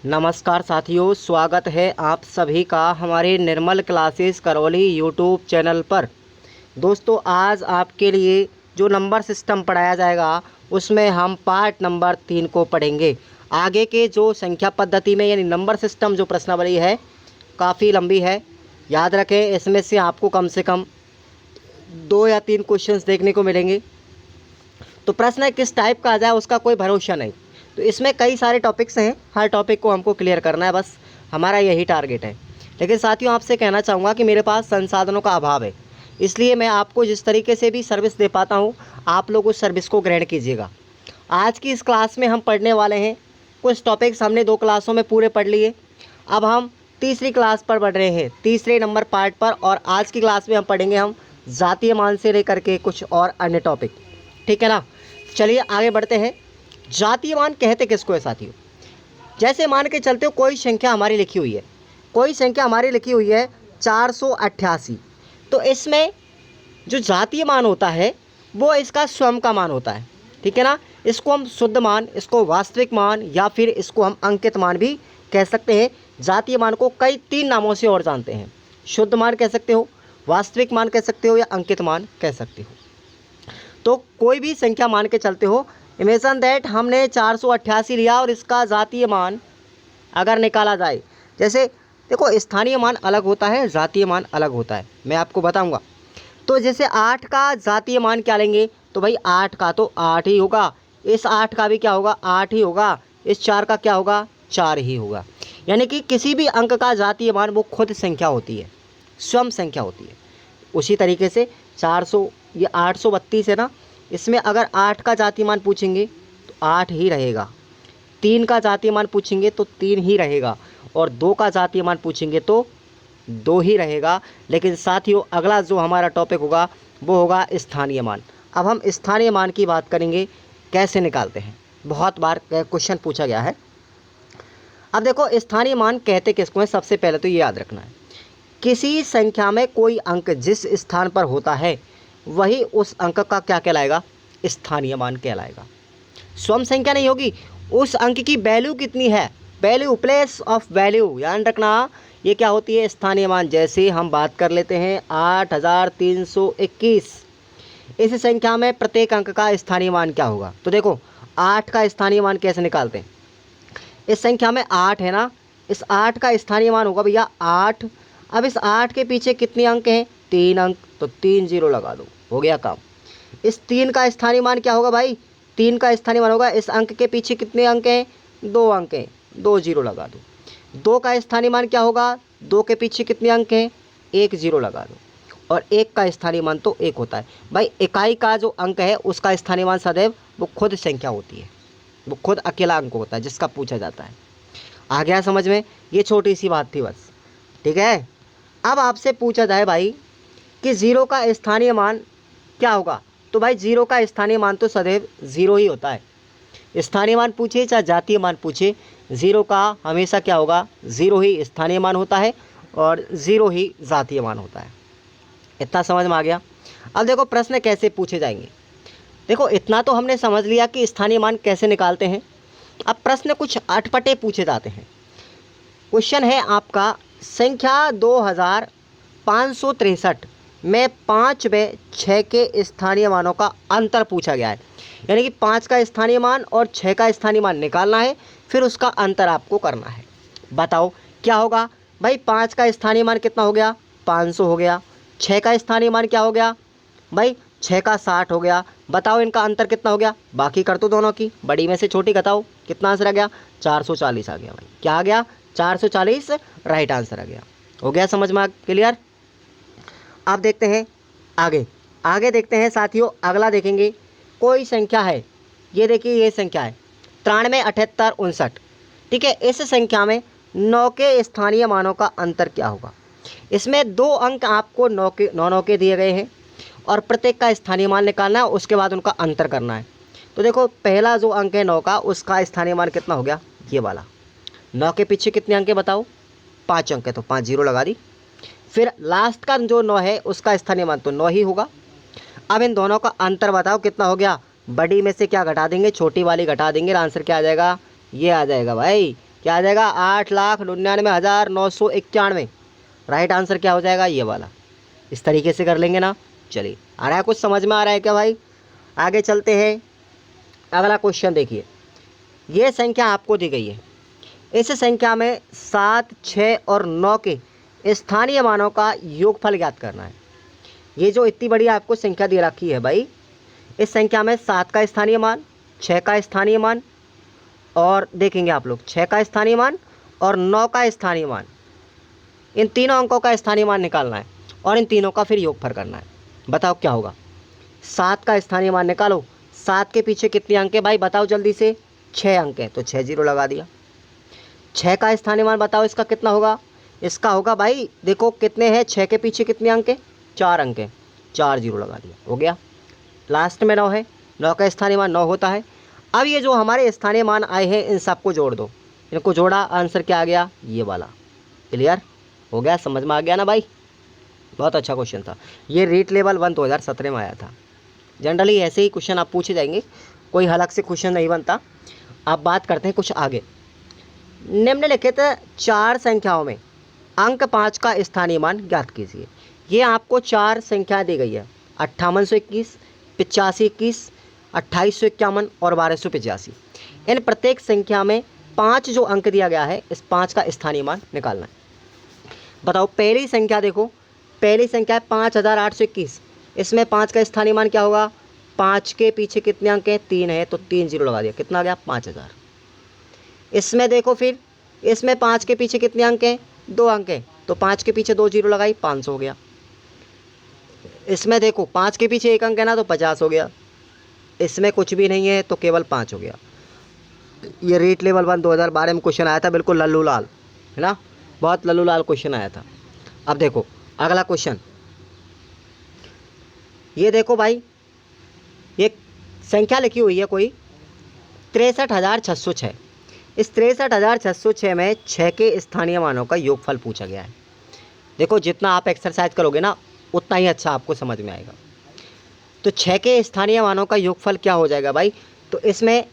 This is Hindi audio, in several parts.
नमस्कार साथियों, स्वागत है आप सभी का हमारे निर्मल क्लासेस करौली यूट्यूब चैनल पर। दोस्तों, आज आपके लिए जो नंबर सिस्टम पढ़ाया जाएगा उसमें हम पार्ट नंबर 3 को पढ़ेंगे। आगे के जो संख्या पद्धति में यानी नंबर सिस्टम जो प्रश्नावली है काफ़ी लंबी है। याद रखें, इसमें से आपको कम से कम 2 या 3 क्वेश्चंस देखने को मिलेंगे। तो प्रश्न किस टाइप का आ जाए उसका कोई भरोसा नहीं। तो इसमें कई सारे टॉपिक्स हैं, हर टॉपिक को हमको क्लियर करना है, बस हमारा यही टारगेट है। लेकिन साथियों, आपसे कहना चाहूँगा कि मेरे पास संसाधनों का अभाव है, इसलिए मैं आपको जिस तरीके से भी सर्विस दे पाता हूँ आप लोग उस सर्विस को ग्रहण कीजिएगा। आज की इस क्लास में हम पढ़ने वाले हैं कुछ टॉपिक्स हमने 2 क्लासों में पूरे पढ़ लिए। अब हम तीसरी क्लास पर बढ़ रहे हैं, तीसरे नंबर पार्ट पर, और आज की क्लास में हम पढ़ेंगे हम जातीय मान से लेकर के कुछ और अन्य टॉपिक। ठीक है ना, चलिए आगे बढ़ते हैं। जातीय मान कहते किसको है साथियों? जैसे मान के चलते हो कोई संख्या हमारी लिखी हुई है, कोई संख्या हमारी लिखी हुई है 488। तो इसमें जो जातीय मान होता है वो इसका स्वयं का मान होता है। ठीक है ना, इसको हम शुद्ध मान, इसको वास्तविक मान, या फिर इसको हम अंकित मान भी कह सकते हैं। जातीय मान को कई 3 नामों से और जानते हैं। शुद्ध मान कह सकते हो, वास्तविक मान कह सकते हो, या अंकित मान कह सकते हो। तो कोई भी संख्या मान के चलते हो, इमेजिन दैट हमने 488 लिया और इसका जातीय मान अगर निकाला जाए, जैसे देखो स्थानीय मान अलग होता है, जातीय मान अलग होता है, मैं आपको बताऊंगा। तो जैसे 8 का जातीय मान क्या लेंगे, तो भाई 8 का तो 8 ही होगा, इस 8 का भी क्या होगा, 8 ही होगा, इस 4 का क्या होगा, 4 ही होगा। यानी कि किसी भी अंक का जातीय मान वो खुद संख्या होती है, स्वयं संख्या होती है। उसी तरीके से 400, ये 832 है ना, इसमें अगर 8 का जातीय मान पूछेंगे तो 8 ही रहेगा, 3 का जातीय मान पूछेंगे तो 3 ही रहेगा, और 2 का जातीय मान पूछेंगे तो 2 ही रहेगा। लेकिन साथियों, अगला जो हमारा टॉपिक होगा वो होगा स्थानीय मान। अब हम स्थानीय मान की बात करेंगे, कैसे निकालते हैं, बहुत बार क्वेश्चन पूछा गया है। अब देखो, स्थानीय मान कहते किसको है, सबसे पहले तो ये याद रखना है, किसी संख्या में कोई अंक जिस स्थान पर होता है वही उस अंक का क्या कहलाएगा, स्थानीय मान कहलाएगा। स्वयं संख्या नहीं होगी, उस अंक की वैल्यू कितनी है, वैल्यू, प्लेस ऑफ वैल्यू, याद रखना, ये क्या होती है, स्थानीय मान। जैसे हम बात कर लेते हैं 8321, इस संख्या में प्रत्येक अंक का स्थानीय मान क्या होगा। तो देखो 8 का स्थानीय मान कैसे निकालते हैं, इस संख्या में 8 है ना, इस 8 का स्थानीय मान होगा भैया 8। अब इस 8 के पीछे कितने अंक हैं, 3 अंक, तो 3 जीरो लगा दो, हो गया काम। इस 3 का स्थानीय मान क्या होगा भाई, 3 का स्थानीय मान होगा, इस अंक के पीछे कितने अंक हैं, 2 अंक हैं, 2 जीरो लगा दो। 2 का स्थानीय मान क्या होगा, 2 के पीछे कितने अंक हैं, 1 जीरो लगा दो। और 1 का स्थानीय मान तो 1 होता है भाई। इकाई का जो अंक है उसका स्थानीय मान सदैव वो खुद संख्या होती है, वो खुद अकेला अंक होता है जिसका पूछा जाता है। आ गया समझ में, ये छोटी सी बात थी बस। ठीक है, अब आपसे पूछा जाए भाई कि 0 का स्थानीय मान क्या होगा, तो भाई 0 का स्थानीय मान तो सदैव 0 ही होता है। स्थानीय मान पूछे चाहे जातीय मान पूछे, 0 का हमेशा क्या होगा, 0 ही स्थानीय मान होता है और 0 ही जातीय मान होता है। इतना समझ में आ गया। अब देखो प्रश्न कैसे पूछे जाएंगे। देखो इतना तो हमने समझ लिया कि स्थानीय मान कैसे निकालते हैं। अब प्रश्न कुछ अटपटे पूछे जाते हैं। क्वेश्चन है आपका, संख्या 2563 में 5 व 6 के स्थानीय मानों का अंतर पूछा गया है। यानी कि 5 का स्थानीय मान और 6 का स्थानीय मान निकालना है, फिर उसका अंतर आपको करना है। बताओ क्या होगा भाई, 5 का स्थानीय मान कितना हो गया, 500 हो गया। 6 का स्थानीय मान क्या हो गया भाई, 6 का 60 हो गया। बताओ इनका अंतर कितना हो गया, बाकी कर दो दोनों की, बड़ी में से छोटी घटाओ, कितना आंसर आ गया, 440 आ गया भाई। क्या आ गया, 440 राइट आंसर आ गया। हो गया समझ में क्लियर। अब देखते हैं आगे, आगे देखते हैं साथियों। अगला देखेंगे, कोई संख्या है, ये देखिए ये संख्या है 93 78 59। ठीक है, इस संख्या में 9 के स्थानीय मानों का अंतर क्या होगा। इसमें 2 अंक आपको 9 के दिए गए हैं और प्रत्येक का स्थानीय मान निकालना है, उसके बाद उनका अंतर करना है। तो देखो पहला जो अंक है 9 का, उसका स्थानीय मान कितना हो गया, ये वाला। 9 के पीछे कितने अंक है बताओ, 5 अंक है, तो 5 जीरो लगा दी। फिर लास्ट का जो 9 है उसका स्थानीय मान तो 9 ही होगा। अब इन दोनों का अंतर बताओ कितना हो गया, बड़ी में से क्या घटा देंगे, छोटी वाली घटा देंगे, आंसर क्या आ जाएगा, ये आ जाएगा भाई क्या आ जाएगा 8,99,991। राइट आंसर क्या हो जाएगा ये वाला। इस तरीके से कर लेंगे ना। चलिए आ रहा है, कुछ समझ में आ रहा है क्या भाई? आगे चलते हैं। अगला क्वेश्चन देखिए, ये संख्या आपको दी गई है, इस संख्या में 7, 6 और 9 के स्थानीय मानों का योगफल ज्ञात करना है। ये जो इतनी बड़ी आपको संख्या दे रखी है भाई, इस संख्या में 7 का स्थानीय मान, 6 का स्थानीय मान, और देखेंगे आप लोग 6 का स्थानीय मान और 9 का स्थानीय मान, इन तीनों अंकों का स्थानीय मान निकालना है और इन तीनों का फिर योगफल करना है। बताओ क्या होगा? 7 का स्थानीय मान निकालो। 7 के पीछे कितने अंक है भाई बताओ जल्दी से? 6 अंक है, तो 6 जीरो लगा दिया। 6 का स्थानीय मान बताओ इसका कितना होगा? इसका होगा भाई देखो कितने हैं, 6 के पीछे कितने अंक है? 4 अंक है, 4 जीरो लगा दिया, हो गया। लास्ट में 9 है, 9 का स्थानीय मान 9 होता है। अब ये जो हमारे स्थानीय मान आए हैं इन सबको जोड़ दो, इनको जोड़ा, आंसर क्या आ गया? ये वाला। क्लियर हो गया? समझ में आ गया ना भाई? बहुत अच्छा क्वेश्चन था ये। रीट लेवल 1 2017 में आया था। जनरली ऐसे ही क्वेश्चन आप पूछे जाएंगे, कोई अलग से क्वेश्चन नहीं बनता। अब बात करते हैं कुछ आगे। निम्नलिखित 4 संख्याओं में अंक 5 का स्थानीय मान ज्ञात कीजिए। ये आपको 4 संख्या दी गई है, 5821, 8521, 2851 और 1285। इन प्रत्येक संख्या में 5 जो अंक दिया गया है, इस 5 का स्थानीय मान निकालना है। बताओ पहली संख्या देखो, पहली संख्या है 5821। इसमें 5 का स्थानीय मान क्या होगा? 5 के पीछे कितने अंक हैं? 3 है, तो 3 जीरो लगा दिया, कितना आ गया? 5000। इसमें देखो फिर, इसमें 5 के पीछे कितने अंक हैं? 2 अंक हैं, तो 5 के पीछे 2 जीरो लगाई, 500 हो गया। इसमें देखो 5 के पीछे 1 अंक है ना, तो 50 हो गया। इसमें कुछ भी नहीं है तो केवल 5 हो गया। ये रीट लेवल 1 2012 में क्वेश्चन आया था, बिल्कुल लल्लू लाल है ना, बहुत लल्लू लाल क्वेश्चन आया था। अब देखो अगला क्वेश्चन, ये देखो भाई, ये संख्या लिखी हुई है कोई 63,606। इस 63,606 में 6 के स्थानीय मानों का योगफल पूछा गया है। देखो जितना आप एक्सरसाइज करोगे ना उतना ही अच्छा आपको समझ में आएगा। तो 6 के स्थानीय मानों का योगफल क्या हो जाएगा भाई? तो इसमें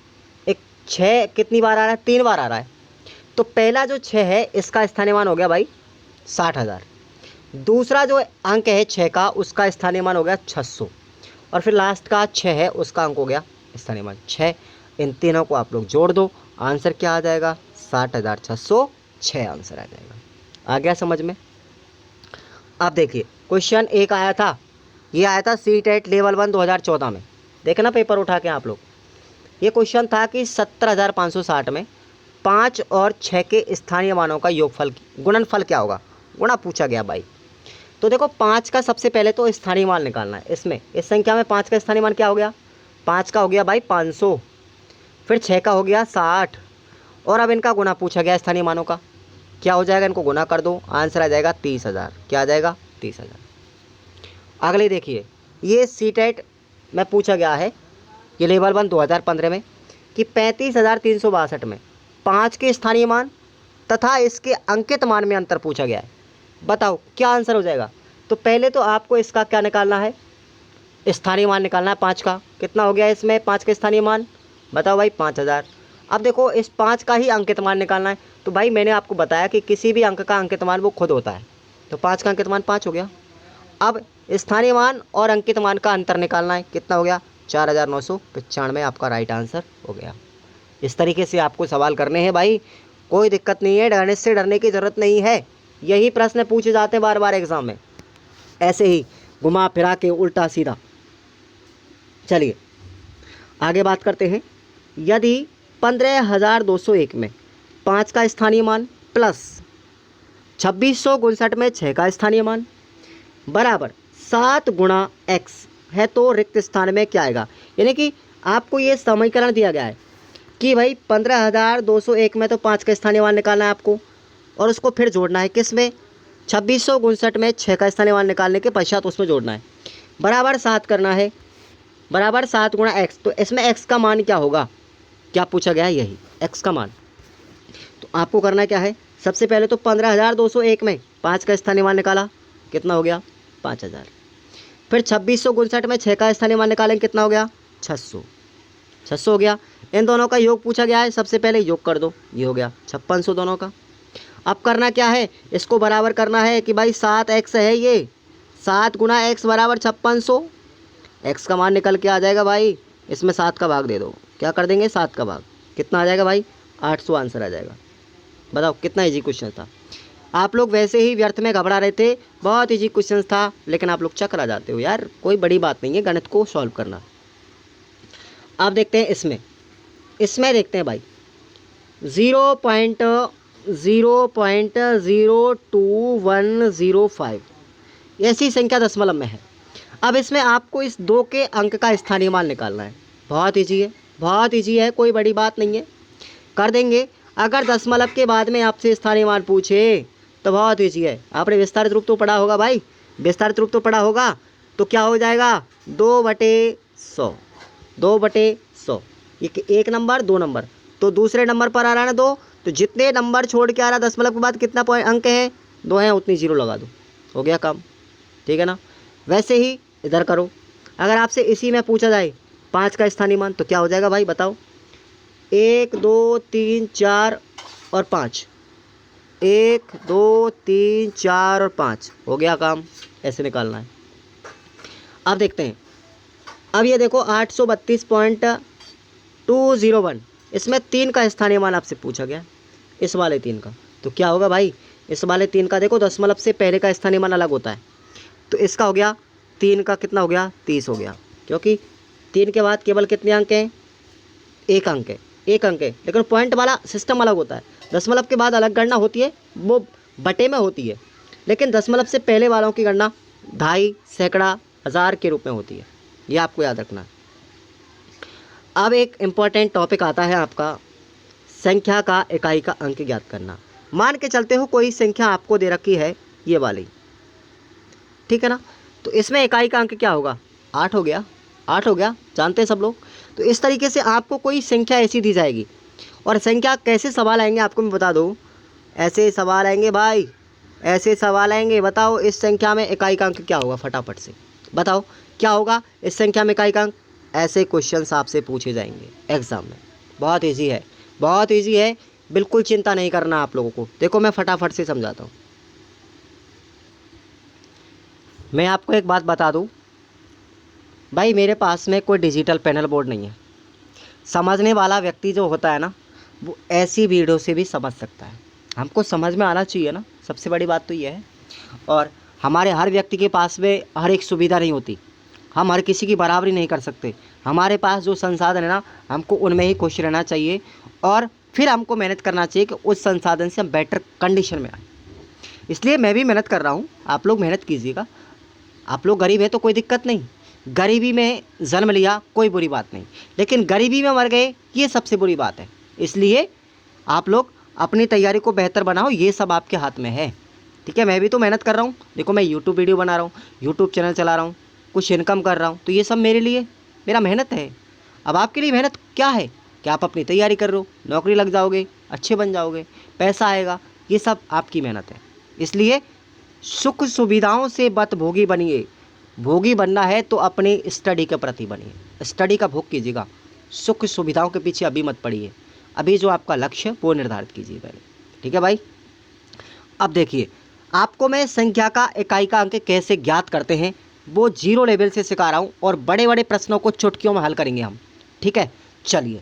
एक 6 कितनी बार आ रहा है? 3 बार आ रहा है। तो पहला जो 6 है इसका स्थानीय मान हो गया भाई 60,000। दूसरा जो अंक है 6 का, उसका स्थानीय मान हो गया 600, और फिर लास्ट का 6 है उसका अंक हो गया स्थानीय मान 6। इन तीनों को आप लोग जोड़ दो, आंसर क्या आ जाएगा? 60,606 आंसर आ जाएगा। आ गया समझ में? अब देखिए क्वेश्चन एक आया था, ये आया था सीटेट लेवल 1 2014 में। देखे ना पेपर उठा के आप लोग। ये क्वेश्चन था कि 70,560 में 5 और 6 के स्थानीय मानों का योगफल गुणनफल क्या होगा? गुणा पूछा गया भाई। तो देखो 5 का सबसे पहले तो स्थानीय मान निकालना है। इसमें इस संख्या में 5 का स्थानीय मान क्या हो गया? 5 का हो गया भाई 500, फिर 6 का हो गया 60, और अब इनका गुणा पूछा गया स्थानीय मानों का। क्या हो जाएगा? इनको गुणा कर दो, आंसर आ जाएगा 30,000। क्या आ जाएगा? 30,000। अगले देखिए, ये सीटेट में पूछा गया है, ये लेवल 1 2015 में, कि 35,362 में 5 के स्थानीय मान तथा इसके अंकित मान में अंतर पूछा गया है। बताओ क्या आंसर हो जाएगा? तो पहले तो आपको इसका क्या निकालना है? स्थानीय मान निकालना है 5 का। कितना हो गया इसमें 5 का स्थानीय मान? बताओ भाई 5,000। अब देखो इस 5 का ही अंकित मान निकालना है। तो भाई मैंने आपको बताया कि किसी भी अंक का अंकित मान वो खुद होता है, तो 5 का अंकित मान 5 हो गया। अब स्थानीय मान और अंकित मान का अंतर निकालना है। कितना हो गया? 4,995 आपका राइट आंसर हो गया। इस तरीके से आपको सवाल करने हैं भाई, कोई दिक्कत नहीं है, गणित से डरने की ज़रूरत नहीं है। यही प्रश्न पूछे जाते हैं बार बार एग्जाम में, ऐसे ही घुमा फिरा के उल्टा सीधा। चलिए आगे बात करते हैं। यदि 15,201 में 5 का स्थानीय मान प्लस 2659 में 6 का स्थानीय मान बराबर 7 गुणा x है, तो रिक्त स्थान में क्या आएगा? यानी कि आपको ये समीकरण दिया गया है कि भाई 15,201 में तो 5 का स्थानीय मान निकालना है आपको, और उसको फिर जोड़ना है किस में? 2659 में 6 का स्थानीय मान निकालने के पश्चात उसमें जोड़ना है, बराबर 7 करना है, बराबर 7 गुणा x। तो इसमें x का मान क्या होगा? क्या पूछा गया है? यही x का मान। तो आपको करना क्या है? सबसे पहले तो 15,201 में 5 का स्थानीय मान निकाला, कितना हो गया? 5,000। फिर 2659 में 6 का स्थानीय मान निकालेंगे, कितना हो गया? 600। 600 हो गया। इन दोनों का योग पूछा गया है, सबसे पहले योग कर दो, ये हो गया 5600 दोनों का। अब करना क्या है, इसको बराबर करना है कि भाई 7x है ये, 7 गुना x बराबर 5600। x का मान निकल के आ जाएगा भाई, इसमें 7 का भाग दे दो, क्या कर देंगे 7 का भाग, कितना आ जाएगा भाई 800 आंसर आ जाएगा। बताओ कितना इजी क्वेश्चन था। आप लोग वैसे ही व्यर्थ में घबरा रहे थे, बहुत इजी क्वेश्चन था, लेकिन आप लोग चकरा जाते हो यार, कोई बड़ी बात नहीं है गणित को सॉल्व करना। अब देखते हैं इसमें देखते हैं भाई 0.02105 ऐसी संख्या दशमलव में है। अब इसमें आपको इस 2 के अंक का स्थानीय मान निकालना है। बहुत ईजी है, बहुत ईजी है, कोई बड़ी बात नहीं है, कर देंगे। अगर दशमलव के बाद में आपसे स्थानीय मान पूछे तो बहुत ईजी है। आपने विस्तारित रूप तो पढ़ा होगा भाई, विस्तारित रूप तो पढ़ा होगा। तो क्या हो जाएगा 2/100, 2/100, एक नंबर 2 नंबर, तो दूसरे नंबर पर आ रहा है ना 2, तो जितने नंबर छोड़ के आ रहा है दशमलव के बाद कितना अंक है 2 हैं, उतनी 0 लगा दो, हो गया काम, ठीक है ना। वैसे ही इधर करो। अगर आपसे इसी में पूछा जाए 5 का स्थानीय मान तो क्या हो जाएगा भाई बताओ, 1 2 3 4 और 5, 1 2 3 4 और 5, हो गया काम, ऐसे निकालना है। अब देखते हैं, अब ये देखो 832.201, इसमें 3 का स्थानीय मान आपसे पूछा गया, इस वाले 3 का, तो क्या होगा भाई, इस वाले 3 का देखो दशमलव से पहले का स्थानीय मान अलग होता है, तो इसका हो गया 3 का कितना हो गया 30 हो गया, क्योंकि 3 के बाद केवल कितने अंक हैं, 1 अंक है, 1 अंक है, लेकिन पॉइंट वाला सिस्टम अलग होता है। दशमलव के बाद अलग गणना होती है, वो बटे में होती है, लेकिन दशमलव से पहले वालों की गणना ढाई, सैकड़ा, हज़ार के रूप में होती है, ये आपको याद रखना है। अब एक इम्पॉर्टेंट टॉपिक आता है आपका, संख्या का इकाई का अंक ज्ञात करना। मान के चलते हो कोई संख्या आपको दे रखी है ये वाली, ठीक है ना, तो इसमें इकाई का अंक क्या होगा 8 हो गया, 8 हो गया, जानते हैं सब लोग। तो इस तरीके से आपको कोई संख्या ऐसी दी जाएगी, और संख्या कैसे सवाल आएंगे आपको मैं बता दूँ, ऐसे सवाल आएंगे भाई, ऐसे सवाल आएंगे। बताओ इस संख्या में इकाई का अंक क्या होगा, फटाफट से बताओ क्या होगा इस संख्या में इकाई का अंक। ऐसे क्वेश्चंस आपसे पूछे जाएंगे एग्ज़ाम में, बहुत इजी है, बहुत इजी है, बिल्कुल चिंता नहीं करना आप लोगों को। देखो मैं फटाफट से समझाता हूँ। मैं आपको एक बात बता दूँ भाई, मेरे पास में कोई डिजिटल पैनल बोर्ड नहीं है। समझने वाला व्यक्ति जो होता है ना, वो ऐसी वीडियो से भी समझ सकता है, हमको समझ में आना चाहिए ना, सबसे बड़ी बात तो ये है। और हमारे हर व्यक्ति के पास में हर एक सुविधा नहीं होती, हम हर किसी की बराबरी नहीं कर सकते। हमारे पास जो संसाधन है ना, हमको उनमें ही खुश रहना चाहिए, और फिर हमको मेहनत करना चाहिए कि उस संसाधन से हम बेटर कंडीशन में आए। इसलिए मैं भी मेहनत कर रहा हूँ, आप लोग मेहनत कीजिएगा। आप लोग गरीब हैं तो कोई दिक्कत नहीं, गरीबी में जन्म लिया कोई बुरी बात नहीं, लेकिन गरीबी में मर गए ये सबसे बुरी बात है। इसलिए आप लोग अपनी तैयारी को बेहतर बनाओ, ये सब आपके हाथ में है, ठीक है। मैं भी तो मेहनत कर रहा हूँ, देखो मैं यूट्यूब वीडियो बना रहा हूँ, यूट्यूब चैनल चला रहा हूँ, कुछ इनकम कर रहा हूँ, तो ये सब मेरे लिए मेरा मेहनत है। अब आपके लिए मेहनत क्या है कि आप अपनी तैयारी कर रहे हो, नौकरी लग जाओगे, अच्छे बन जाओगे, पैसा आएगा, ये सब आपकी मेहनत है। इसलिए सुख सुविधाओं से मत भोगी बनिए, भोगी बनना है तो अपनी स्टडी के प्रति बनिए, स्टडी का भोग कीजिएगा, सुख सुविधाओं के पीछे अभी मत पड़िए। अभी जो आपका लक्ष्य है वो निर्धारित कीजिए पहले, ठीक है भाई। अब देखिए आपको मैं संख्या का इकाई का अंक कैसे ज्ञात करते हैं वो जीरो लेवल से सिखा रहा हूँ, और बड़े बड़े प्रश्नों को चुटकियों में हल करेंगे हम, ठीक है। चलिए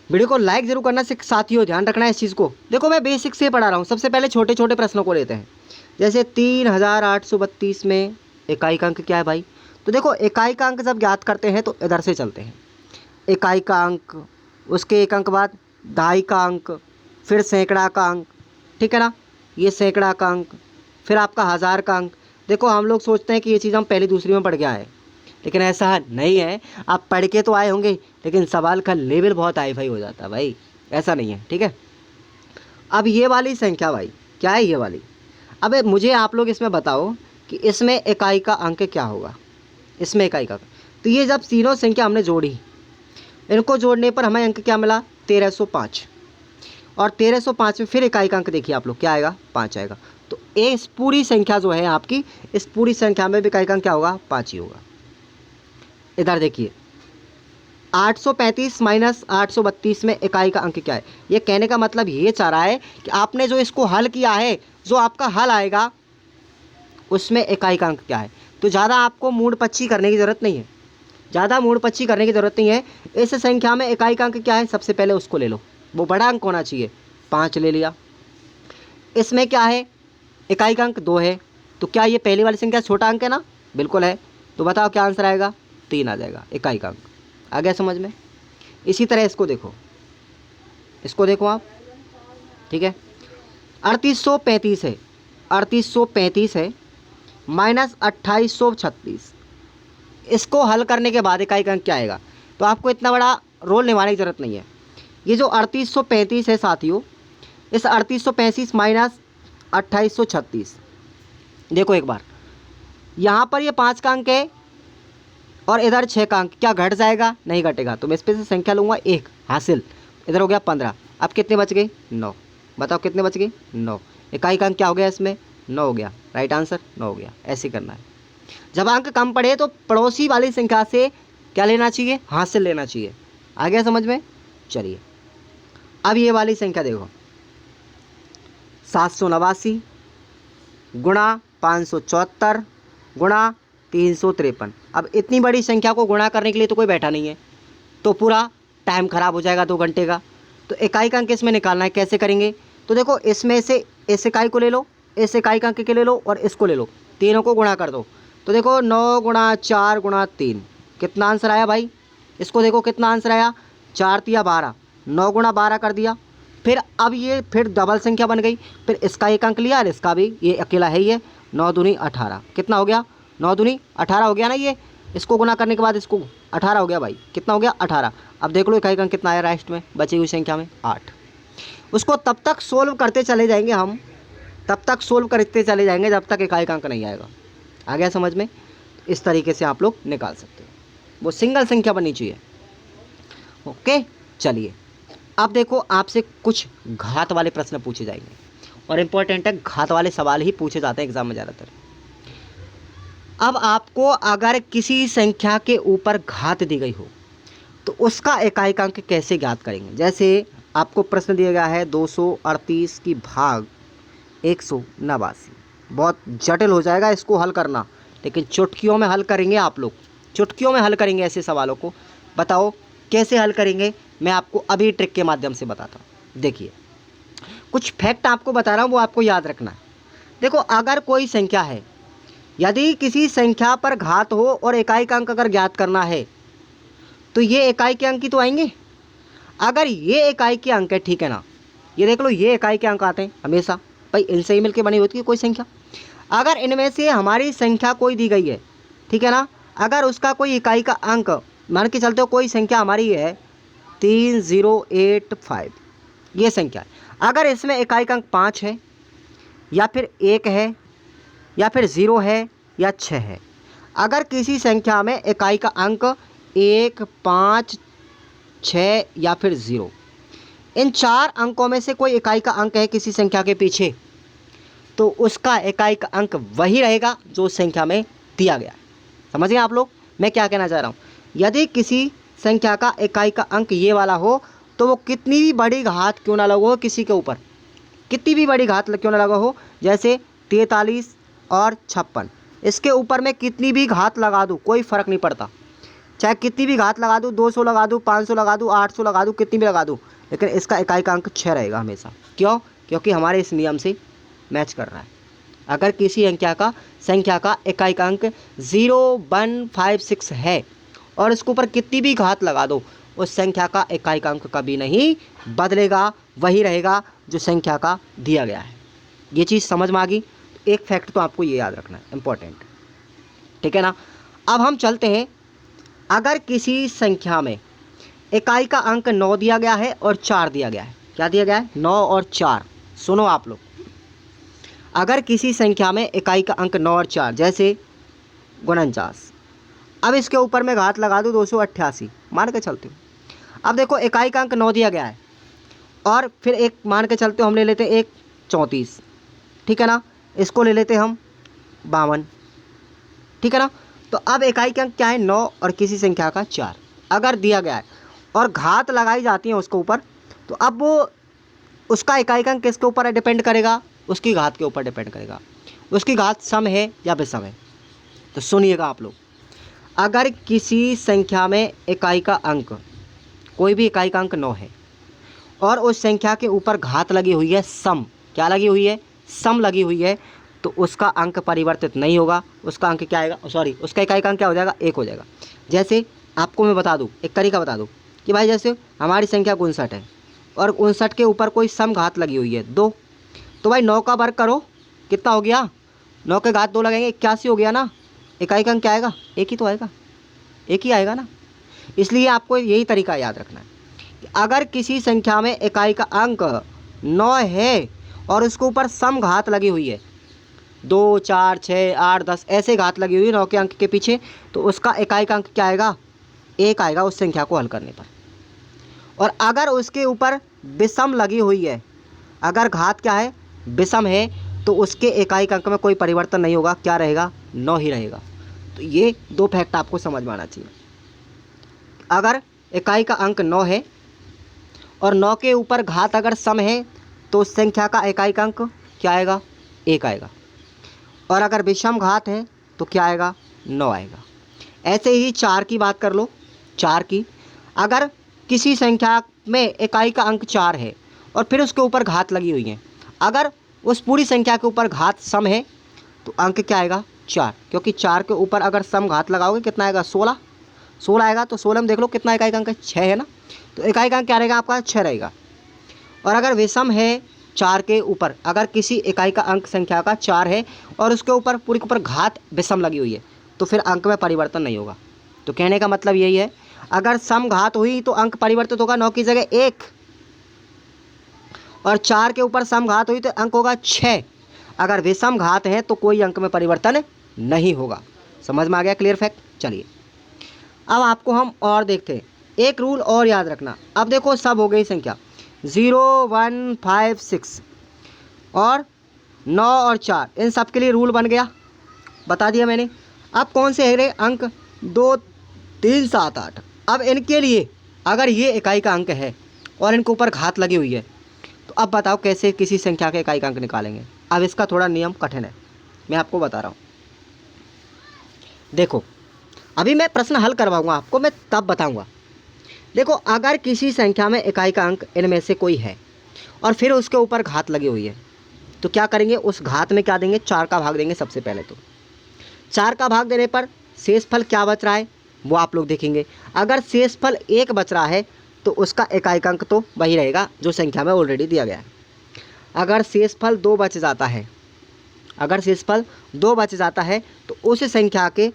वीडियो को लाइक जरूर करना, साथियों ध्यान रखना है इस चीज़ को। देखो मैं बेसिक से पढ़ा रहा हूँ, सबसे पहले छोटे छोटे प्रश्नों को लेते हैं। जैसे 3832 में इकाई का अंक क्या है भाई, तो देखो इकाई का अंक जब ज्ञात करते हैं तो इधर से चलते हैं, इकाई का अंक, उसके एक अंक बाद दहाई का अंक, फिर सैकड़ा का अंक, ठीक है ना, ये सैकड़ा का अंक, फिर आपका हज़ार का अंक। देखो हम लोग सोचते हैं कि ये चीज़ हम पहली दूसरी में पढ़ के आए, लेकिन ऐसा नहीं है। आप पढ़ के तो आए होंगे, लेकिन सवाल का लेवल बहुत हाई फाई हो जाता है भाई, ऐसा नहीं है, ठीक है। अब ये वाली संख्या भाई क्या है, ये वाली, अब मुझे आप लोग इसमें बताओ कि इसमें इकाई का अंक क्या होगा, इसमें इकाई का। तो ये जब तीनों संख्या हमने जोड़ी, इनको जोड़ने पर हमें अंक क्या मिला 1305, और 1305 में फिर इकाई का अंक देखिए आप लोग क्या आएगा 5 आएगा। तो इस पूरी संख्या जो है आपकी, इस पूरी संख्या में भी इकाई का अंक क्या होगा 5 ही होगा। इधर देखिए 835 माइनस 832 में इकाई का अंक क्या है। ये कहने का मतलब ये चाह रहा है कि आपने जो इसको हल किया है, जो आपका हल आएगा उसमें इकाई का अंक क्या है। तो ज़्यादा आपको मूड पच्ची करने की ज़रूरत नहीं है, ज़्यादा मूड पच्ची करने की ज़रूरत नहीं है। इस संख्या में इकाई का अंक क्या है, सबसे पहले उसको ले लो, वो बड़ा अंक होना चाहिए। 5 ले लिया। इसमें क्या है, इकाई का अंक 2 है, तो क्या ये पहली वाली संख्या छोटा अंक है ना, बिल्कुल है। तो बताओ क्या आंसर आएगा, 3 आ जाएगा इकाई का अंक। आ गया समझ में। इसी तरह इसको देखो, इसको देखो आप, ठीक है। 3835 है, 3835 है माइनस 2836। इसको हल करने के बाद इकाई का अंक क्या आएगा। तो आपको इतना बड़ा रोल निभाने की ज़रूरत नहीं है। ये जो 3835 है साथियों, इस 3835 माइनस 2836, देखो एक बार, यहाँ पर ये 5 का अंक है और इधर 6 का अंक, क्या घट जाएगा, नहीं घटेगा। तो मैं इस पर से संख्या लूँगा 1 हासिल, इधर हो गया 15। अब कितने बच गए, 9। बताओ कितने बच गए, 9। इकाई का अंक क्या हो गया इसमें, 9 हो गया। राइट आंसर 9 हो गया। ऐसे करना है। जब अंक कम पड़े तो पड़ोसी वाली संख्या से क्या लेना चाहिए, हासिल लेना चाहिए। आ गया समझ में। चलिए अब ये वाली संख्या देखो, 789 गुणा 574 गुणा 353। अब इतनी बड़ी संख्या को गुणा करने के लिए तो कोई बैठा नहीं है, तो पूरा टाइम खराब हो जाएगा 2 घंटे का। तो इकाई का अंक इसमें निकालना है, कैसे करेंगे। तो देखो इसमें से इस इकाई को ले लो, इस इकाई का अंक के ले लो और इसको ले लो, तीनों को गुणा कर दो। तो देखो 9 गुणा 4 गुणा 3, कितना आंसर आया भाई। इसको देखो कितना आंसर आया, 4 तिया 12, 9 गुणा 12 कर दिया। फिर अब ये फिर डबल संख्या बन गई, फिर इसका एक अंक लिया और इसका भी, ये अकेला है ये, 9 दूनी 18, कितना हो गया, 9 दूनी 18 हो गया ना। ये इसको गुना करने के बाद इसको 18 हो गया भाई, कितना हो गया 18। अब देख लो इकाई का अंक कितना आया लास्ट में बची हुई संख्या में, 8। उसको तब तक सोल्व करते चले जाएंगे हम, तब तक सोल्व करते चले जाएंगे जब तक इकाई का अंक नहीं आएगा। आ गया समझ में। इस तरीके से आप लोग निकाल सकते हो, वो सिंगल संख्या बननी चाहिए। ओके चलिए अब देखो आपसे कुछ घात वाले प्रश्न पूछे जाएंगे, और इम्पोर्टेंट है, घात वाले सवाल ही पूछे जाते हैं एग्जाम में ज़्यादातर। अब आपको अगर किसी संख्या के ऊपर घात दी गई हो तो उसका इकाई का अंक कैसे ज्ञात करेंगे। जैसे आपको प्रश्न दिया गया है 238 की भाग 189, बहुत जटिल हो जाएगा इसको हल करना, लेकिन चुटकियों में हल करेंगे आप लोग, चुटकियों में हल करेंगे ऐसे सवालों को। बताओ कैसे हल करेंगे, मैं आपको अभी ट्रिक के माध्यम से बताता हूँ। देखिए कुछ फैक्ट आपको बता रहा हूँ, वो आपको याद रखना है। देखो अगर कोई संख्या है, यदि किसी संख्या पर घात हो और इकाई का अंक अगर ज्ञात करना है तो ये इकाई के अंक ही तो आएंगे। अगर ये इकाई के अंक है, ठीक है ना, ये देख लो ये इकाई के अंक आते हैं हमेशा भाई, इनसे ही मिलकर बनी होती है कोई संख्या। अगर इनमें से हमारी संख्या कोई दी गई है, ठीक है ना, अगर उसका कोई इकाई का अंक मान के चलते हो, कोई संख्या हमारी है 3085, ये संख्या है। अगर इसमें इकाई का अंक 5 है या फिर 1 है या फिर 0 है या 6 है, अगर किसी संख्या में इकाई का अंक 1, 5, 6 या फिर 0, इन 4 अंकों में से कोई इकाई का अंक है किसी संख्या के पीछे, तो उसका इकाई का अंक वही रहेगा जो संख्या में दिया गया है। समझ गए आप लोग मैं क्या कहना चाह रहा हूँ। यदि किसी संख्या का इकाई का अंक ये वाला हो तो वो कितनी भी बड़ी घात क्यों ना लगा हो किसी के ऊपर, कितनी भी बड़ी घात क्यों ना लगा हो, जैसे 43 और 56, इसके ऊपर मैं कितनी भी घात लगा दूँ कोई फ़र्क नहीं पड़ता, चाहे कितनी भी घात लगा दूँ, 200 लगा दूँ, 500 लगा दूँ, 800 लगा दूँ, कितनी भी लगा दूँ, लेकिन इसका इकाई का अंक 6 रहेगा हमेशा। क्यों, क्योंकि हमारे इस नियम से मैच कर रहा है। अगर किसी संख्या का इकाई का अंक 0156 है और इसके ऊपर कितनी भी घात लगा दो, उस संख्या का इकाई का अंक कभी नहीं बदलेगा, वही रहेगा जो संख्या का दिया गया है। ये चीज़ समझ में आ गई। एक फैक्ट तो आपको ये याद रखना है, इम्पोर्टेंट, ठीक है ना। अब हम चलते हैं, अगर किसी संख्या में इकाई का अंक 9 दिया गया है और 4 दिया गया है, क्या दिया गया है, 9 और 4। सुनो आप लोग, अगर किसी संख्या में इकाई का अंक 9 और 4, जैसे 49, अब इसके ऊपर मैं घात लगा दूँ 288 मान के चलते हूँ। अब देखो इकाई का अंक 9 दिया गया है और फिर एक मान के चलते हो, हम ले लेते हैं एक 34, ठीक है ना, इसको ले लेते हम 52, ठीक है ना। तो अब इकाई का अंक क्या है, 9 और किसी संख्या का 4, अगर दिया गया है और घात लगाई जाती है उसके ऊपर, तो अब वो उसका इकाई अंक किसके ऊपर डिपेंड करेगा? उसकी घात के ऊपर डिपेंड करेगा। उसकी घात सम है या विषम है। तो सुनिएगा आप लोग, अगर किसी संख्या में इकाई का अंक, कोई भी इकाई का अंक 9 है और उस संख्या के ऊपर घात लगी हुई है सम, क्या लगी हुई है? सम लगी हुई है, तो उसका अंक परिवर्तित नहीं होगा। उसका अंक क्या आएगा? सॉरी, उसका इकाई का अंक क्या हो जाएगा? 1 हो जाएगा। जैसे आपको मैं बता दूं, एक तरीका बता दूं कि भाई जैसे हमारी संख्या 59 है और 59 के ऊपर कोई सम घात लगी हुई है 2, तो भाई 9 का वर्ग करो, कितना हो गया? 9 के घात 2 लगेंगे, 81 हो गया ना। इकाई का अंक क्या आएगा? 1 ही तो आएगा, 1 ही आएगा ना। इसलिए आपको यही तरीका याद रखना है कि अगर किसी संख्या में इकाई का अंक 9 है और उसके ऊपर सम घात लगी हुई है 2, 4, 6, 8, 10 ऐसे घात लगी हुई है 9 के अंक के पीछे, तो उसका इकाई का अंक क्या आएगा? 1 आएगा उस संख्या को हल करने पर। और अगर उसके ऊपर विषम लगी हुई है, अगर घात क्या है? विषम है, तो उसके इकाई का अंक में कोई परिवर्तन नहीं होगा। क्या रहेगा? 9 ही रहेगा। तो ये 2 फैक्ट आपको समझ में आना चाहिए। अगर इकाई का अंक 9 है और 9 के ऊपर घात अगर सम है, तो उस संख्या का इकाई का अंक क्या आएगा? 1 आएगा। और अगर विषम घात है तो क्या आएगा? 9 आएगा। ऐसे ही 4 की बात कर लो। 4 की, अगर किसी संख्या में इकाई का अंक 4 है और फिर उसके ऊपर घात लगी हुई है, अगर उस पूरी संख्या के ऊपर घात सम है, तो अंक क्या आएगा? 4, क्योंकि 4 के ऊपर अगर सम घात लगाओगे कितना आएगा? 16। 16 आएगा। तो 16 में देख लो कितना इकाई का अंक है? 6 है ना। तो इकाई का अंक क्या रहेगा आपका? 6 रहेगा। और अगर विषम है 4 के ऊपर, अगर किसी इकाई का अंक संख्या का 4 है और उसके ऊपर पूरी के ऊपर घात विषम लगी हुई है, तो फिर अंक में परिवर्तन नहीं होगा। तो कहने का मतलब यही है, अगर सम घात हुई तो अंक परिवर्तित होगा 9 की जगह 1, और 4 के ऊपर सम घात हुई तो अंक होगा 6। अगर विषम घात है तो कोई अंक में परिवर्तन नहीं होगा। समझ में आ गया? Clear fact. चलिए अब आपको हम और देखते हैं, एक रूल और याद रखना। अब देखो सब हो गई संख्या 0, 1, 5, 6 और 9 और 4, इन सब के लिए रूल बन गया, बता दिया मैंने। अब कौन से है रे अंक? 2, 3, 7, 8। अब इनके लिए अगर ये इकाई का अंक है और इनके ऊपर घात लगी हुई है, तो अब बताओ कैसे किसी संख्या के इकाई का अंक निकालेंगे? अब इसका थोड़ा नियम कठिन है, मैं आपको बता रहा हूँ। देखो अभी मैं प्रश्न हल करवाऊंगा आपको, मैं तब बताऊंगा। देखो अगर किसी संख्या में इकाई का अंक इनमें से कोई है और फिर उसके ऊपर घात लगी हुई है, तो क्या करेंगे? उस घात में क्या देंगे? 4 का भाग देंगे सबसे पहले। तो 4 का भाग देने पर शेषफल क्या बच रहा है वो आप लोग देखेंगे। अगर शेषफल 1 बच रहा है तो उसका इकाई का अंक तो वही रहेगा जो संख्या में ऑलरेडी दिया गया है। अगर शेषफल 2 बच जाता है, अगर शेषफल 2 बच जाता है, तो उस संख्या के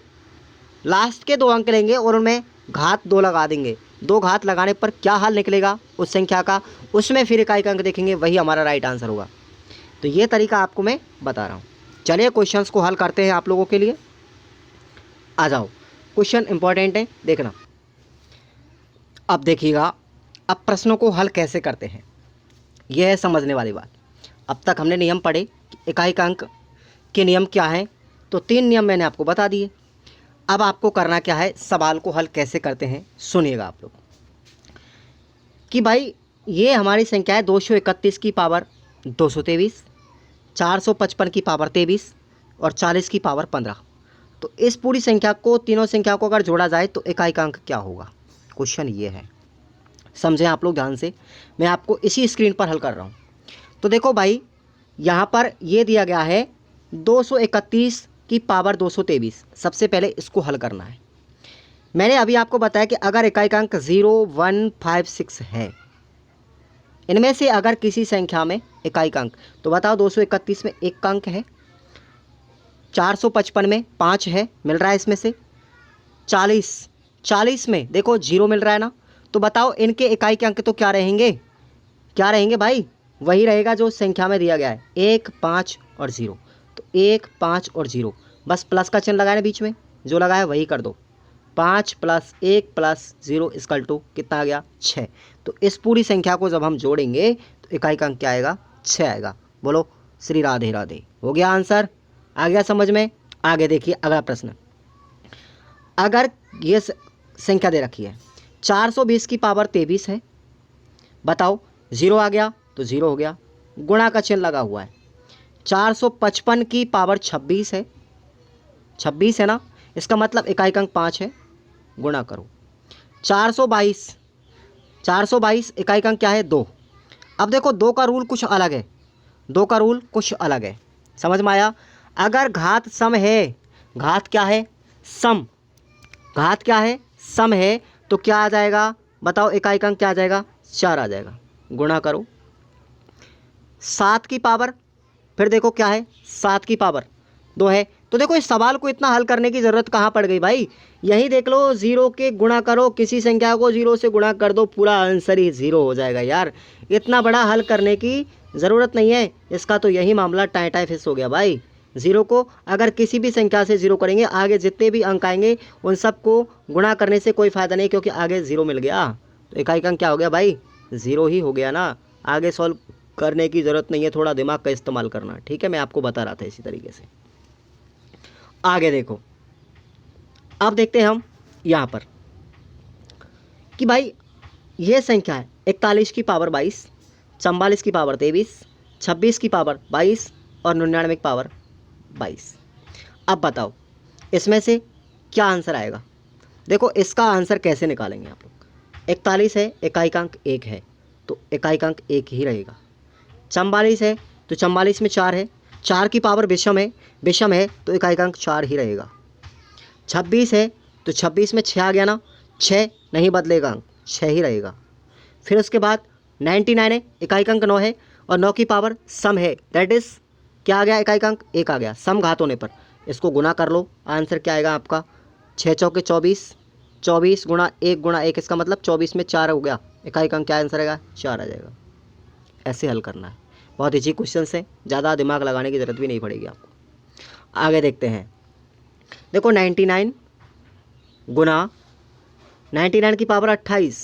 लास्ट के 2 अंक लेंगे और उनमें घात 2 लगा देंगे। 2 घात लगाने पर क्या हल निकलेगा उस संख्या का, उसमें फिर इकाई का अंक देखेंगे, वही हमारा राइट आंसर होगा। तो ये तरीका आपको मैं बता रहा हूँ। चलिए क्वेश्चंस को हल करते हैं आप लोगों के लिए। आ जाओ, क्वेश्चन इंपॉर्टेंट है, देखना। अब देखिएगा, अब प्रश्नों को हल कैसे करते हैं, यह है समझने वाली बात। अब तक हमने नियम पढ़े, इकाई का अंक के नियम क्या हैं, तो 3 नियम मैंने आपको बता दिए। अब आपको करना क्या है, सवाल को हल कैसे करते हैं सुनिएगा आप लोग। कि भाई ये हमारी संख्या है 231 की पावर 223, 455 की पावर 23 और 40 की पावर 15। तो इस पूरी संख्या को, तीनों संख्या को अगर जोड़ा जाए तो इकाई का अंक क्या होगा? क्वेश्चन ये है, समझें आप लोग ध्यान से। मैं आपको इसी स्क्रीन पर हल कर रहा हूँ। तो देखो भाई, यहाँ पर ये दिया गया है 231 की पावर 223। सबसे पहले इसको हल करना है। मैंने अभी आपको बताया कि अगर इकाई का अंक 0, 1, 5, 6 है, इनमें से अगर किसी संख्या में इकाई का अंक, तो बताओ 231 में 1 का अंक है, 455 में 5 है, मिल रहा है इसमें से। 40 में देखो 0 मिल रहा है ना। तो बताओ इनके इकाई के अंक तो क्या रहेंगे? क्या रहेंगे भाई? वही रहेगा जो संख्या में दिया गया है, 1, 5 और 0। तो 1, 5 और 0, बस प्लस का चिन्ह लगाया बीच में, जो लगाया वही कर दो। 5 + 1 + 0 = कितना आ गया? 6। तो इस पूरी संख्या को जब हम जोड़ेंगे तो इकाई का अंक क्या आएगा? 6 आएगा। बोलो श्री राधे राधे। हो गया आंसर? आ गया समझ में? आगे देखिए अगला प्रश्न। अगर ये संख्या दे रखी है 420 की पावर 23 है। बताओ, 0 आ गया तो 0 हो गया, गुणा का चिन्ह लगा हुआ है। 455 की पावर 26 है, 26 है ना, इसका मतलब इकाई अंक 5 है, गुणा करो। 422, 422 इकाई अंक क्या है, 2। अब देखो 2 का रूल कुछ अलग है, 2 का रूल कुछ अलग है, समझ में आया। अगर घात सम है, घात क्या है, सम, घात क्या है, सम है, तो क्या आ जाएगा बताओ, इकाई अंक क्या आ जाएगा, 4 आ जाएगा, गुणा करो। 7 की पावर, फिर देखो क्या है, 7 की पावर 2 है। तो देखो इस सवाल को इतना हल करने की ज़रूरत कहाँ पड़ गई भाई, यही देख लो, 0 के गुणा करो, किसी संख्या को 0 से गुणा कर दो, पूरा आंसर ही 0 हो जाएगा यार। इतना बड़ा हल करने की ज़रूरत नहीं है, इसका तो यही मामला टाई फिस हो गया भाई। 0 को अगर किसी भी संख्या से 0 करेंगे, आगे जितने भी अंक आएंगे उन सबको गुणा करने से कोई फ़ायदा नहीं, क्योंकि आगे 0 मिल गया, तो इकाई अंक क्या हो गया भाई, 0 ही हो गया ना। आगे सॉल्व करने की ज़रूरत नहीं है, थोड़ा दिमाग का इस्तेमाल करना, ठीक है, मैं आपको बता रहा था इसी तरीके से। आगे देखो, अब देखते हैं हम यहाँ पर कि भाई ये संख्या है 41 की पावर 22, 44 की पावर 23, 26 की पावर 22 और 99 की पावर 22। अब बताओ इसमें से क्या आंसर आएगा। देखो इसका आंसर कैसे निकालेंगे आप लोग। 41 है, इकाई अंक 1 है, तो इकाई अंक 1 ही रहेगा। 44 है तो 44 में 4 है, 4 की पावर विषम है तो इकाई अंक 4 ही रहेगा। 26 है तो 26 में 6 आ गया ना, 6 नहीं बदलेगा अंक, 6 ही रहेगा। फिर उसके बाद 99 है, इकाई अंक 9 है और 9 की पावर सम है, दैट इज़ क्या आ गया, इकाई अंक 1 आ गया। सम घात होने पर इसको गुना कर लो, आंसर क्या आएगा आपका, 6 चौके 24, 24 गुणा 1 इसका मतलब 24 में 4 हो गया, इकाई अंक क्या आंसर आएगा, 4 आ जाएगा। ऐसे हल करना है, बहुत इजी क्वेश्चन है, ज़्यादा दिमाग लगाने की ज़रूरत भी नहीं पड़ेगी आपको। आगे देखते हैं, देखो 99 गुना 99 की पावर 28,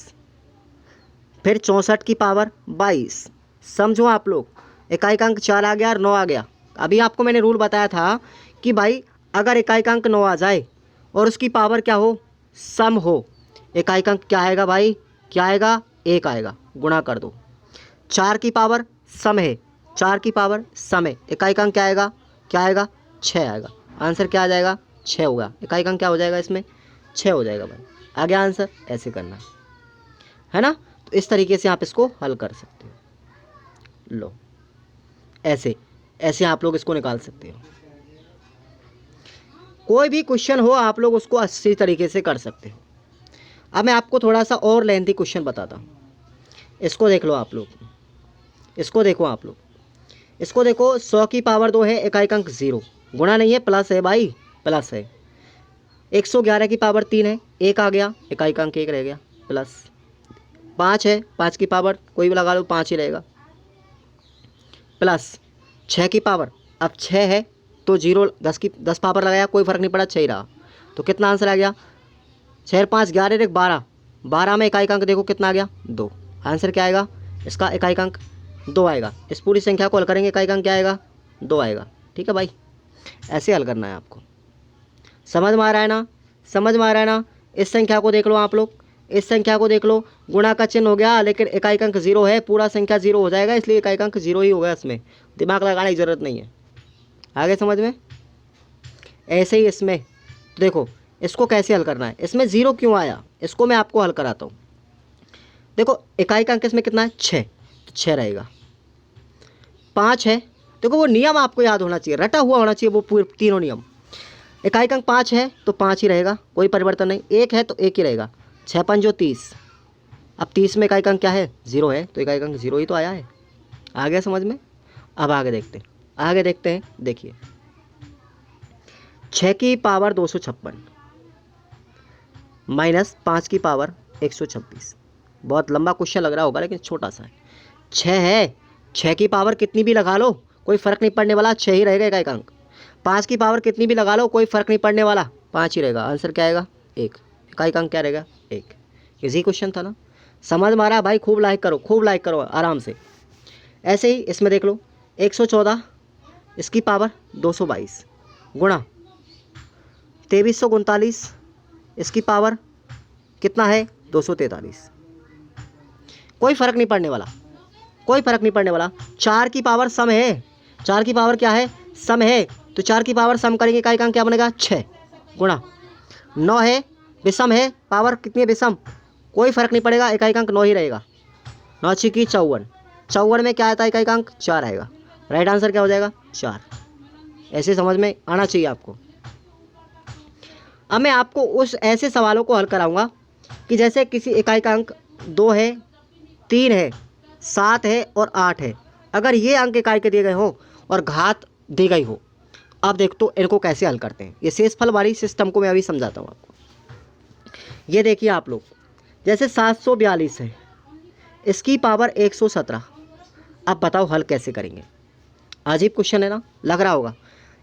फिर 64 की पावर 22, समझो आप लोग, इकाई अंक 4 आ गया और 9 आ गया। अभी आपको मैंने रूल बताया था कि भाई अगर इकाई अंक 9 आ जाए और उसकी पावर क्या हो, सम हो, इकाई अंक क्या आएगा भाई, क्या आएगा, 1 आएगा, गुणा कर दो। 4 की पावर सम है, 4 की पावर सम है, इकाई अंक क्या आएगा, क्या आएगा, 6 आएगा, आंसर क्या आ जाएगा, 6 होगा, इकाई अंक क्या हो जाएगा इसमें, 6 हो जाएगा भाई, आ गया आंसर। ऐसे करना है ना, तो इस तरीके से आप इसको हल कर सकते हो। लो ऐसे ऐसे आप लोग इसको निकाल सकते हो, कोई भी क्वेश्चन हो आप लोग उसको अच्छी तरीके से कर सकते हो। अब मैं आपको थोड़ा सा और लेंथी क्वेश्चन बताता हूँ, इसको देख लो आप लोग, इसको देखो आप लोग, इसको देखो, 100 की पावर 2 है, इकाई अंक 0, गुणा नहीं है, प्लस है भाई, प्लस है। 111 की पावर 3 है, 1 आ गया, इकाई अंक 1 रह गया, प्लस 5 है, 5 की पावर कोई भी लगा लो, 5 ही रहेगा, प्लस 6 की पावर, अब 6 है तो 0, 10 पावर लगाया, कोई फ़र्क नहीं पड़ा, 6 ही रहा, तो कितना आंसर आ गया, 6 5 11 एक 12, 12 में इकाई अंक देखो कितना आ गया, 2, आंसर क्या आएगा इसका, इकाई अंक 2 आएगा। इस पूरी संख्या को हल करेंगे, इकाई अंक क्या आएगा, 2 आएगा, ठीक है भाई। ऐसे हल करना है आपको, समझ में आ रहा है ना, समझ में आ रहा है ना। इस संख्या को देख लो आप लोग, इस संख्या को देख लो, गुणा का चिन्ह हो गया लेकिन इकाई अंक 0 है, पूरा संख्या 0 हो जाएगा, इसलिए इकाई अंक 0 ही होगा, इसमें दिमाग लगाने की ज़रूरत नहीं है। आगे समझ में, ऐसे ही इसमें तो देखो इसको कैसे हल करना है, इसमें 0 क्यों आया, इसको मैं आपको हल कराता हूँ। देखो इकाई का अंक इसमें कितना है, 6, तो 6 रहेगा। 5 है, देखो वो नियम आपको याद होना चाहिए, रटा हुआ होना चाहिए वो पूरे तीनों नियम। इकाई अंक 5 है तो 5 ही रहेगा, कोई परिवर्तन नहीं। 1 है तो 1 ही रहेगा, 6 5 जो 30, अब 30 में इकाई अंक क्या है, 0 है, तो इकाई अंक 0 ही तो आया है। आ गया समझ में। अब आगे देखते हैं, आगे देखते हैं, देखिए 6 की पावर 256 माइनस 5 की पावर 126, बहुत लंबा क्वेश्चन लग रहा होगा लेकिन छोटा सा है। 6 है, 6 की पावर कितनी भी लगा लो कोई फ़र्क नहीं पड़ने वाला, 6 ही रहेगा इकाई अंक। 5 की पावर कितनी भी लगा लो कोई फ़र्क नहीं पड़ने वाला, 5 ही रहेगा, आंसर क्या आएगा, 1, इकाई अंक क्या रहेगा, 1। इजी क्वेश्चन था ना, समझ में आ रहा है भाई, खूब लाइक करो, खूब लाइक करो आराम से। ऐसे ही इसमें देख लो, 114 इसकी पावर 222 गुणा 2339 इसकी पावर कितना है 243, कोई फ़र्क नहीं पड़ने वाला, कोई फ़र्क नहीं पड़ने वाला। 4 की पावर सम है, 4 की पावर क्या है, सम है, तो 4 की पावर सम करेंगे इकाई का अंक क्या बनेगा 6 गुणा 9 है, विषम है, पावर कितनी है विषम, कोई फ़र्क नहीं पड़ेगा, इकाई का अंक 9 ही रहेगा। 9 छिकी 54, 54 में क्या आता है इकाई का अंक 4 आएगा। राइट आंसर क्या हो जाएगा 4। ऐसे समझ में आना चाहिए आपको। अब मैं आपको उस ऐसे सवालों को हल कराऊंगा कि जैसे किसी इकाई का अंक 2 है, 3 है, 7 है और 8 है। अगर ये अंक इकाई के दिए गए हो और घात दी गई हो, अब देख तो इनको कैसे हल करते हैं। ये शेषफल वाली सिस्टम को मैं अभी समझाता हूँ आपको। ये देखिए आप लोग, जैसे 742 है, इसकी पावर 117। अब बताओ हल कैसे करेंगे। अजीब क्वेश्चन है ना, लग रहा होगा।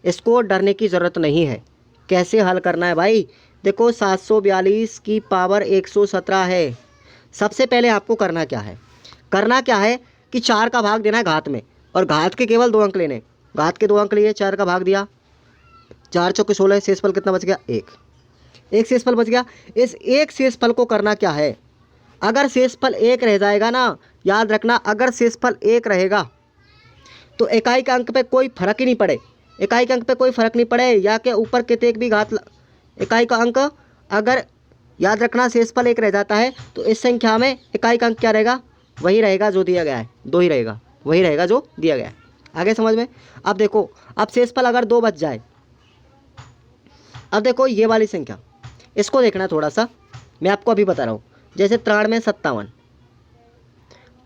इसको डरने की ज़रूरत नहीं है। कैसे हल करना है भाई, देखो 742 की पावर 117 है। सबसे पहले आपको करना क्या है, करना क्या है कि 4 का भाग देना है घात में, और घात के केवल 2 अंक लेने। घात के 2 अंक लिए, 4 का भाग दिया, 4 चौके 16, शेषफल कितना बच गया 1, एक शेषफल बच गया। इस एक शेषफल को करना क्या है, अगर शेषफल 1 रह जाएगा ना, याद रखना, अगर शेषफल 1 रहेगा तो इकाई के अंक पे कोई फर्क ही नहीं पड़े, इकाई के अंक पे कोई फर्क नहीं पड़े, या के ऊपर कितने भी घात इकाई का अंक, अगर याद रखना शेषफल 1 रह जाता है तो इस संख्या में इकाई का अंक क्या रहेगा, वही रहेगा जो दिया गया है, 2 ही रहेगा, वही रहेगा जो दिया गया है। आगे समझ में। अब देखो, अब शेषफल अगर 2 बच जाए, अब देखो ये वाली संख्या, इसको देखना थोड़ा सा, मैं आपको अभी बता रहा हूँ। जैसे 93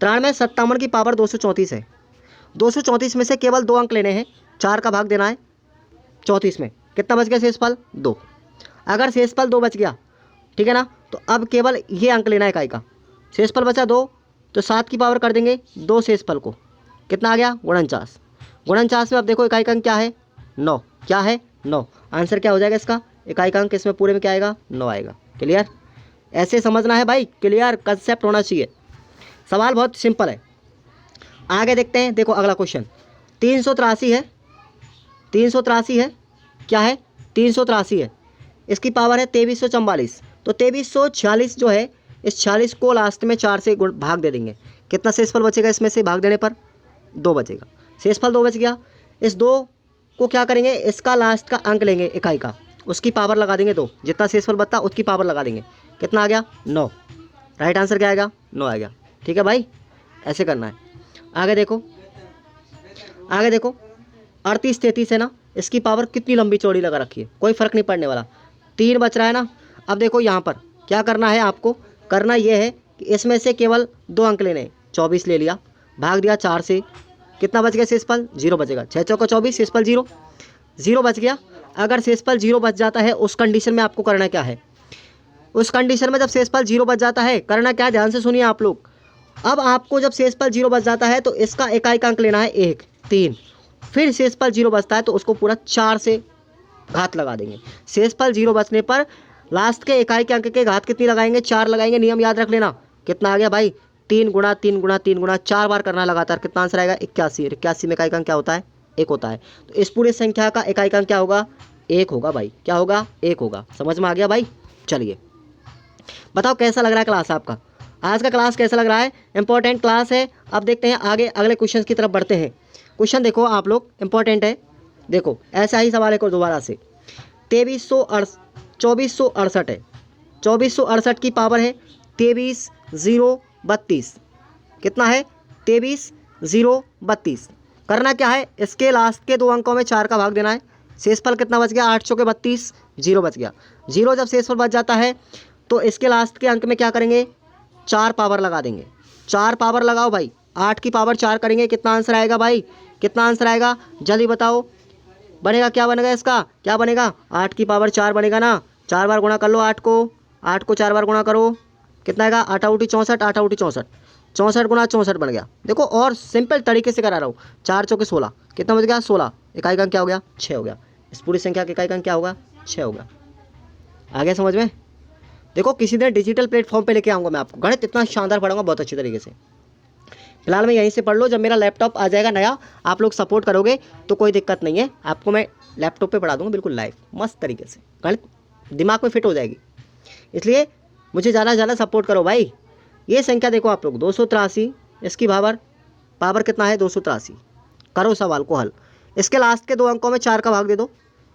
57 की पावर 234 है। 234 में से केवल 2 अंक लेने हैं, 4 का भाग देना है 34 में, कितना बच गया शेषफल 2। अगर शेषफल 2 बच गया, ठीक है ना, तो अब केवल ये अंक लेना है इकाई का। शेषफल बचा 2, तो 7 की पावर कर देंगे 2 शेषफल को, कितना आ गया 49। 49 में अब देखो इकाई का अंक क्या है 9, क्या है 9। आंसर क्या हो जाएगा इसका, इकाई का अंक इसमें पूरे में क्या आएगा 9 आएगा। क्लियर, ऐसे समझना है भाई, क्लियर कंसेप्ट होना चाहिए। सवाल बहुत सिंपल है। आगे देखते हैं, देखो अगला क्वेश्चन 383 है, 383 है, क्या है 383 है, इसकी पावर है 2344। तो 2346 जो है, इस 46 को लास्ट में 4 से भाग दे देंगे, कितना शेषफल बचेगा इसमें से भाग देने पर 2 बचेगा। शेषफल 2 बच गया, इस 2 को क्या करेंगे, इसका लास्ट का अंक लेंगे इकाई का, उसकी पावर लगा देंगे 2, जितना शेषफल बचता उसकी पावर लगा देंगे, कितना आ गया 9। राइट आंसर क्या आएगा 9 आएगा। ठीक है भाई, ऐसे करना है। आगे देखो, आगे देखो 38 33 है ना, इसकी पावर कितनी लंबी चौड़ी लगा रखी है, कोई फ़र्क नहीं पड़ने वाला। 3 बच रहा है ना। अब देखो यहाँ पर क्या करना है, आपको करना ये है कि इसमें से केवल 2 अंक लेने हैं। 24 ले लिया, भाग दिया 4 से, कितना बच गया शेषफल 0 बचेगा। 6 चौका 24, शेषफल 0, 0 बच गया। अगर शेषफल 0 बच जाता है, उस कंडीशन में आपको करना क्या है, उस कंडीशन में जब शेषफल 0 बच जाता है, करना क्या है, ध्यान से सुनिए आप लोग। अब आपको जब शेषफल 0 बच जाता है तो इसका इकाई का अंक लेना है 1 3, फिर शेषफल 0 बचता है तो उसको पूरा 4 से घात लगा देंगे। शेषफल 0 बचने पर लास्ट के इकाई के अंक के घात कितनी लगाएंगे, 4 लगाएंगे। नियम याद रख लेना, कितना आ गया भाई 3 गुणा 3 गुणा 3 गुणा 4 बार करना लगातार, कितना आंसर आएगा 81। 81 में इकाई का अंक क्या होता है 1 होता है। तो इस पूरी संख्या का इकाई का अंक क्या होगा 1 होगा भाई, क्या होगा 1 होगा। समझ में आ गया भाई। चलिए बताओ कैसा लग रहा है क्लास आपका, आज का क्लास कैसा लग रहा है, इंपॉर्टेंट क्लास है। अब देखते हैं आगे अगले क्वेश्चन की तरफ बढ़ते हैं। क्वेश्चन देखो आप लोग, इंपॉर्टेंट है। देखो ऐसा ही सवाल है को दोबारा से 2468 है, 2468 की पावर है 23 0 32, कितना है 23 0 32। करना क्या है, इसके लास्ट के 2 अंकों में 4 का भाग देना है। शेषफल कितना बच गया 8 चौके 32, 0 बच गया। 0 जब शेषफल बच जाता है तो इसके लास्ट के अंक में क्या करेंगे 4 पावर लगा देंगे। 4 पावर लगाओ भाई, 8 की पावर 4 करेंगे, कितना आंसर आएगा भाई, कितना आंसर आएगा जल्दी बताओ। बनेगा क्या बनेगा इसका, क्या बनेगा 8 की पावर 4 बनेगा ना। 4 बार गुणा कर लो 8 को 4 बार गुणा करो, कितना आएगा 8 उठी 64, 8 उठी 64, 64 गुणा 64 बन गया। देखो और सिंपल तरीके से करा रहा हूँ, 4 चौके 16, कितना बच गया 16, इकाई का अंक क्या हो गया 6 हो गया। इस पूरी संख्या के इकाई का अंक क्या होगा 6 होगा। आ गया समझ में। देखो किसी दिन डिजिटल प्लेटफॉर्म पे लेके आऊँगा मैं आपको, गणित इतना शानदार पढ़ाऊंगा बहुत अच्छी तरीके से। फिलहाल मैं यहीं से पढ़ लो, जब मेरा लैपटॉप आ जाएगा नया, आप लोग सपोर्ट करोगे तो कोई दिक्कत नहीं है, आपको मैं लैपटॉप पे पढ़ा दूँगा बिल्कुल लाइव मस्त तरीके से, गणित दिमाग में फिट हो जाएगी। इसलिए मुझे ज़्यादा से ज़्यादा सपोर्ट करो भाई। ये संख्या देखो आप लोग 283, इसकी पावर कितना है 283। करो सवाल को हल। इसके लास्ट के 2 अंकों में 4 का भाग दे दो,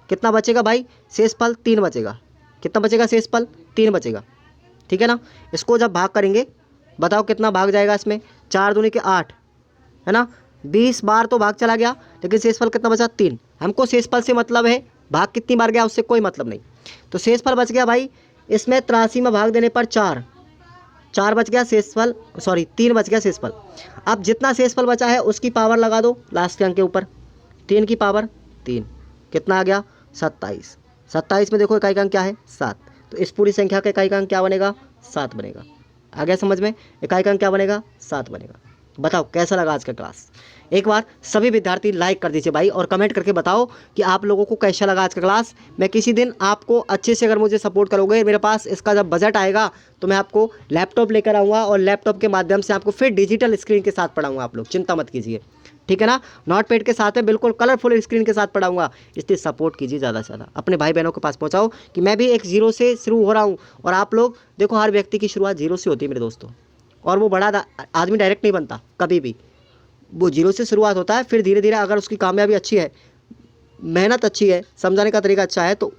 कितना बचेगा भाई? शेषफल 3 बचेगा। कितना बचेगा? शेषफल 3 बचेगा, ठीक है ना। इसको जब भाग करेंगे बताओ कितना भाग जाएगा इसमें? 4 दूनी के 8 है ना, 20 बार तो भाग चला गया, लेकिन शेषफल कितना बचा? 3। हमको शेषफल से मतलब है, भाग कितनी बार गया उससे कोई मतलब नहीं। तो शेषफल बच गया भाई इसमें 83 में भाग देने पर 4 बच गया शेषफल, सॉरी 3 बच गया शेषफल। अब जितना शेषफल बचा है उसकी पावर लगा दो लास्ट के अंक के ऊपर, 3 की पावर 3, कितना आ गया? 27। 27 में देखो इकाई का अंक क्या है? 7। तो इस पूरी संख्या का इकाई का अंक क्या बनेगा? 7 बनेगा। आ गया समझ में? इकाई का अंक क्या बनेगा? 7 बनेगा। बताओ कैसा लगा आज का क्लास? एक बार सभी विद्यार्थी लाइक कर दीजिए भाई, और कमेंट करके बताओ कि आप लोगों को कैसा लगा आज का क्लास। मैं किसी दिन आपको अच्छे से, अगर मुझे सपोर्ट करोगे, मेरे पास इसका जब बजट आएगा तो मैं आपको लैपटॉप लेकर आऊँगा, और लैपटॉप के माध्यम से आपको फिर डिजिटल स्क्रीन के साथ पढ़ाऊँगा। आप लोग चिंता मत कीजिए, ठीक है ना। नोटपैड के साथ में बिल्कुल कलरफुल स्क्रीन के साथ पढ़ाऊँगा, इसलिए सपोर्ट कीजिए ज़्यादा से ज़्यादा। अपने भाई बहनों के पास पहुँचाओ कि मैं भी एक ज़ीरो से शुरू हो रहा हूँ, और आप लोग देखो हर व्यक्ति की शुरुआत ज़ीरो से होती है मेरे दोस्तों, और वो बड़ा आदमी डायरेक्ट नहीं बनता कभी भी, वो जीरो से शुरुआत होता है, फिर धीरे धीरे अगर उसकी कामयाबी अच्छी है, मेहनत अच्छी है, समझाने का तरीका अच्छा है, तो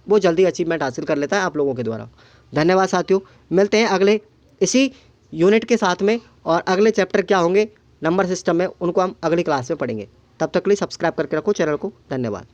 वो जल्दी अचीवमेंट हासिल कर लेता है आप लोगों के द्वारा। धन्यवाद साथियों, मिलते हैं अगले इसी यूनिट के साथ में, और अगले चैप्टर क्या होंगे नंबर सिस्टम में, उनको हम अगली क्लास में पढ़ेंगे। तब तक के लिए सब्सक्राइब करके रखो चैनल को। धन्यवाद।